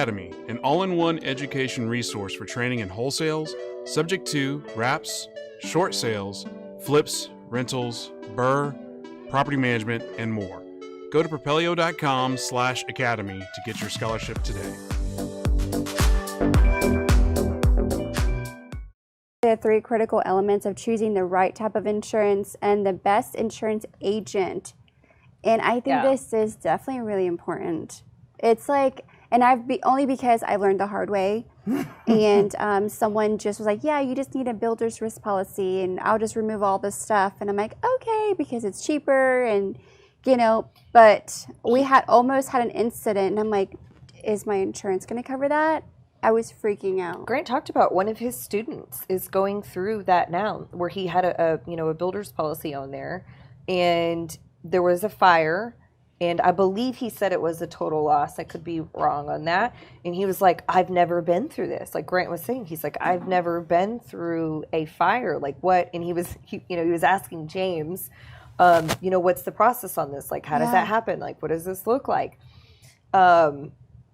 Academy, an all-in-one education resource for training in wholesales, subject to wraps, short sales, flips, rentals, BRRRR, property management, and more. Go to propelio.com/academy to get your scholarship today. The 3 critical elements of choosing the right type of insurance and the best insurance agent. And I think this is definitely really important. It's like, and only because I learned the hard way. And someone just was like, yeah, you just need a builder's risk policy and I'll just remove all this stuff. And I'm like, okay, because it's cheaper and, but we almost had an incident and I'm like, is my insurance going to cover that? I was freaking out. Grant talked about one of his students is going through that now, where he had a builder's policy on there, and there was a fire, and I believe he said it was a total loss. I could be wrong on that. And he was like, I've never been through this. Like Grant was saying, he's like, I've never been through a fire. Like what? And he was asking James, what's the process on this? Like, how does that happen? Like, what does this look like?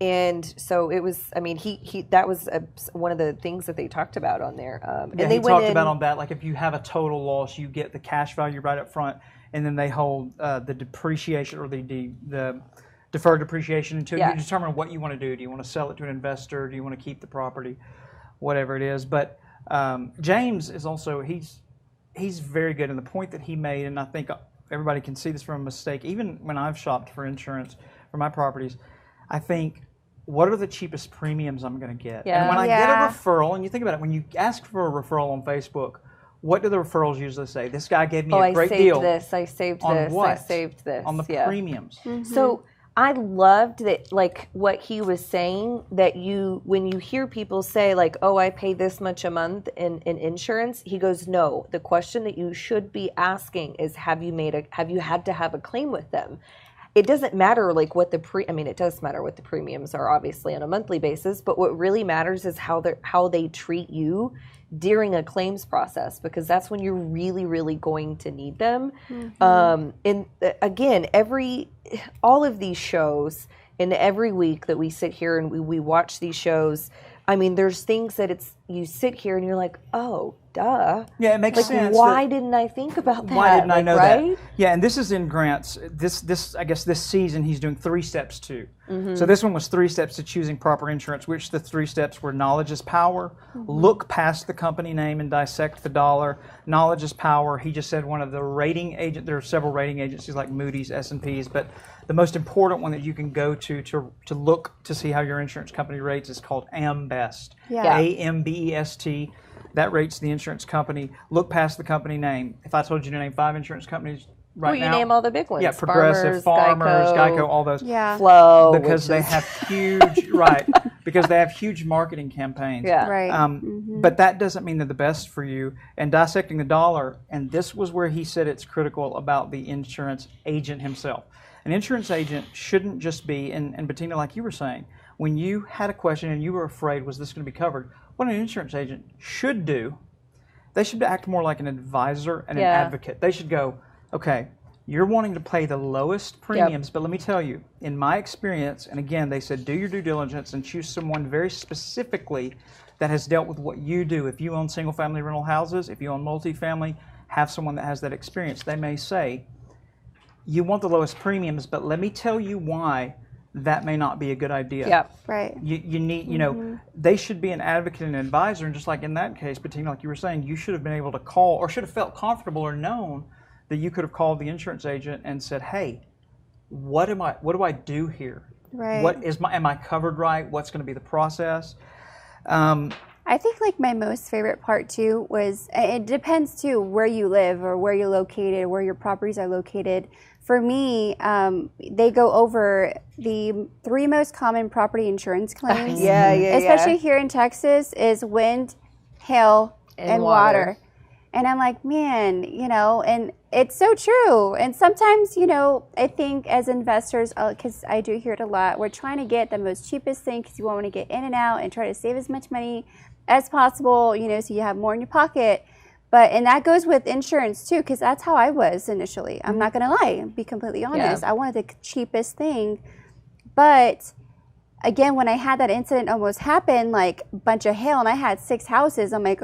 And so it was, that was one of the things that they talked about on there. And they talked about on that, like if you have a total loss, you get the cash value right up front, and then they hold the depreciation or the deferred depreciation until you determine what you want to do. Do you want to sell it to an investor? Do you want to keep the property? Whatever it is. But James is also, he's very good. And the point that he made, and I think everybody can see this from a mistake, even when I've shopped for insurance for my properties, I think, what are the cheapest premiums I'm going to get? Yeah. And when I get a referral, and you think about it, when you ask for a referral on Facebook, what do the referrals usually say? This guy gave me a great deal. I saved this. On the premiums. Mm-hmm. So I loved that, like what he was saying, that when you hear people say like, oh, I pay this much a month in insurance, he goes, no, the question that you should be asking is, have you had to have a claim with them? It doesn't matter like what it does matter what the premiums are, obviously, on a monthly basis, but what really matters is how they treat you during a claims process, because that's when you're really, really going to need them. Mm-hmm. And again, all of these shows, and every week that we sit here and we watch these shows, there's things that you sit here and you're like, oh, duh. Yeah, it makes sense. Why didn't I think about that? Why didn't I know right? that? Yeah, and this is in Grant's. I guess this season he's doing 3 steps too. Mm-hmm. So this one was 3 steps to choosing proper insurance, which the 3 steps were: knowledge is power, look past the company name and dissect the dollar. Knowledge is power. He just said one of the rating agent. There are several rating agencies like Moody's, S&P's, but the most important one that you can go to look to see how your insurance company rates is called AMBEST. Yeah. AMBEST. That rates the insurance company. Look past the company name. If I told you to name 5 insurance companies now, you name all the big ones. Yeah, Progressive, Farmers, Geico, all those. Yeah. Flow. Because they have huge, because they have huge marketing campaigns. Yeah. Right. But that doesn't mean they're the best for you. And dissecting the dollar, and this was where he said it's critical about the insurance agent himself. An insurance agent shouldn't just be, and Bettina, like you were saying, when you had a question and you were afraid, was this going to be covered? What an insurance agent should do, they should act more like an advisor and an advocate. They should go, okay, you're wanting to pay the lowest premiums, but let me tell you, in my experience, and again, they said do your due diligence and choose someone very specifically that has dealt with what you do. If you own single-family rental houses, if you own multifamily, have someone that has that experience. They may say, you want the lowest premiums, but let me tell you why that may not be a good idea. Yep. Right. You need, they should be an advocate and an advisor, and just like in that case, Bettina, like you were saying, you should have been able to call, or should have felt comfortable or known that you could have called the insurance agent and said, hey, what do I do here? Right. Am I covered right? What's going to be the process? I think like my most favorite part too was, it depends too where you live or where you're located, where your properties are located. For me, they go over the 3 most common property insurance claims. Especially here in Texas, is wind, hail, and water. And I'm like, man, and it's so true. And sometimes, I think as investors, because I do hear it a lot, we're trying to get the most cheapest thing because you want to get in and out and try to save as much money as possible, so you have more in your pocket. And that goes with insurance too, because that's how I was initially. I'm not going to lie, be completely honest. I wanted the cheapest thing. But again, when I had that incident almost happen, like a bunch of hail, and I had 6 houses, I'm like,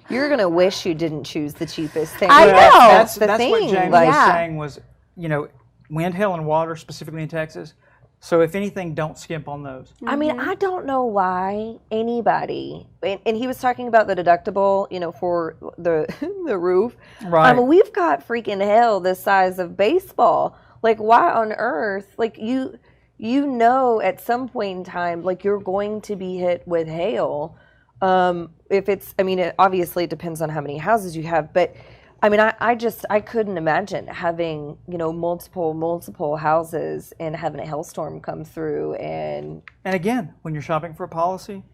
You're gonna wish you didn't choose the cheapest thing. I know. That's the That's thing. what James like, was saying was, wind, hail, and water, specifically in Texas. So if anything, don't skimp on those. I mean, I don't know why anybody, and he was talking about the deductible, for the the roof. Right. We've got freaking hail this size of baseball. Like, why on earth? Like, at some point in time, like, you're going to be hit with hail. If it's, it obviously depends on how many houses you have, but I couldn't imagine having, multiple houses and having a hailstorm come through and again, when you're shopping for a policy,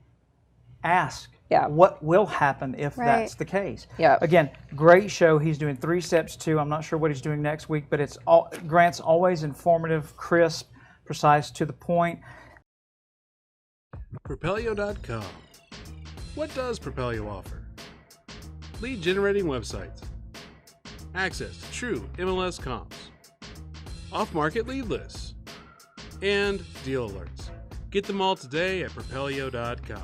ask Yeah. what will happen if Right. that's the case. Yeah. Again, great show. He's doing 3 steps too. I'm not sure what he's doing next week, but Grant's always informative, crisp, precise, to the point. Propelio.com. What does Propelio offer? Lead generating websites, access to true MLS comps, off-market lead lists, and deal alerts. Get them all today at Propelio.com.